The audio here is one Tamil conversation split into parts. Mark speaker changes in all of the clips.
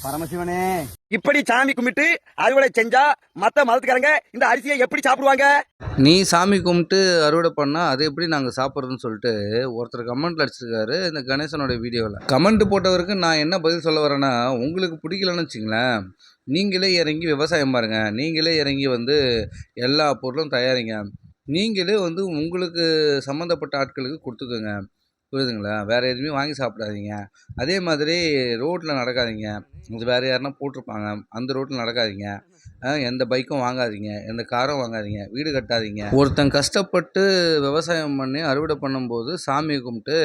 Speaker 1: பரமசிவனே, இப்படி சாமி கும்பிட்டு அறுவடை செஞ்சா மத்த மதத்துக்காரங்க இந்த அரிசியை எப்படி சாப்பிடுவாங்க?
Speaker 2: நீ சாமி கும்பிட்டு அறுவடை பண்ணால் அது எப்படி நாங்கள் சாப்பிட்றதுன்னு சொல்லிட்டு ஒருத்தர் கமெண்ட்டில் அடிச்சிருக்காரு இந்த கணேசனோட வீடியோவில். கமெண்ட் போட்டவருக்கு நான் என்ன பதில் சொல்ல வரேன்னா, உங்களுக்கு பிடிக்கலன்னு வச்சுங்களேன், நீங்களே இறங்கி விவசாயம் பாருங்கள், நீங்களே இறங்கி எல்லா பொருளும் தயாரிங்க, நீங்களே உங்களுக்கு சம்மந்தப்பட்ட ஆட்களுக்கு கொடுத்துக்கோங்க, புரியுதுங்களா? வேறு எதுவுமே வாங்கி சாப்பிடாதீங்க. அதே மாதிரி ரோட்டில் நடக்காதீங்க, இது வேறு யாருன்னா போட்டிருப்பாங்க அந்த ரோட்டில் நடக்காதீங்க, எந்த பைக்கும் வாங்காதீங்க, எந்த காரும் வாங்காதீங்க, வீடு கட்டாதீங்க. ஒருத்தன் கஷ்டப்பட்டு விவசாயம் பண்ணி அறுவடை பண்ணும்போது சாமியை கும்பிட்டு,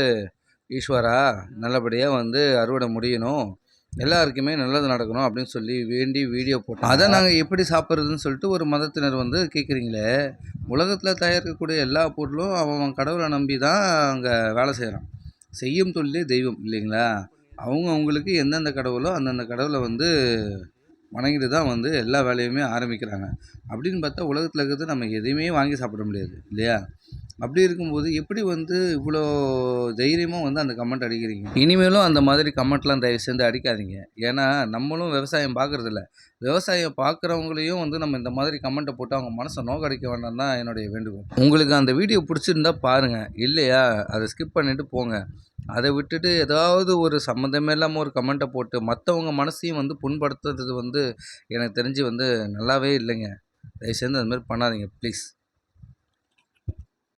Speaker 2: ஈஸ்வரா நல்லபடியாக அறுவடை முடியணும், எல்லாருக்குமே நல்லது நடக்கணும் அப்படின்னு சொல்லி வேண்டி வீடியோ போட்டோம். அதை நாங்கள் எப்படி சாப்பிட்றதுன்னு சொல்லிட்டு ஒரு மதத்தினர் கேட்குறீங்களே. உலகத்தில் தயாரிக்கக்கூடிய எல்லா பொருளும் அவன் கடவுளை நம்பி தான் அங்கே வேலை செய்கிறான். செய்யும் தொழிலே தெய்வம் இல்லைங்களா? அவங்களுக்கு எந்தெந்த கடவுளோ அந்தந்த கடவுளை வணங்கிட்டு தான் எல்லா வேலையுமே ஆரம்பிக்கிறாங்க. அப்படின்னு பார்த்தா உலகத்தில் இருக்கிறது நம்ம எதையுமே வாங்கி சாப்பிட முடியாது இல்லையா? அப்படி இருக்கும்போது எப்படி இவ்வளோ தைரியமாக அந்த கமெண்ட் அடிக்கிறீங்க? இனிமேலும் அந்த மாதிரி கமெண்ட்லாம் தயவு செஞ்சு அடிக்காதீங்க. ஏன்னா நம்மளும் விவசாயம் பார்க்குறதில்ல, விவசாயம் பார்க்குறவங்களையும் நம்ம இந்த மாதிரி கமெண்ட்டை போட்டு அவங்க மனசை நோக்கடிக்க வேண்டாம் தான் என்னுடைய வேண்டுகோள். உங்களுக்கு அந்த வீடியோ பிடிச்சிருந்தா பாருங்கள், இல்லையா அதை ஸ்கிப் பண்ணிவிட்டு போங்க. அதை விட்டுட்டு ஏதாவது ஒரு சம்மந்தமே இல்லாமல் ஒரு கமெண்ட்டை போட்டு மற்றவங்க மனசையும் புண்படுத்துறது எனக்கு தெரிஞ்சு நல்லாவே இல்லைங்க. தயவு செஞ்சு அது மாதிரி பண்ணாதீங்க ப்ளீஸ்.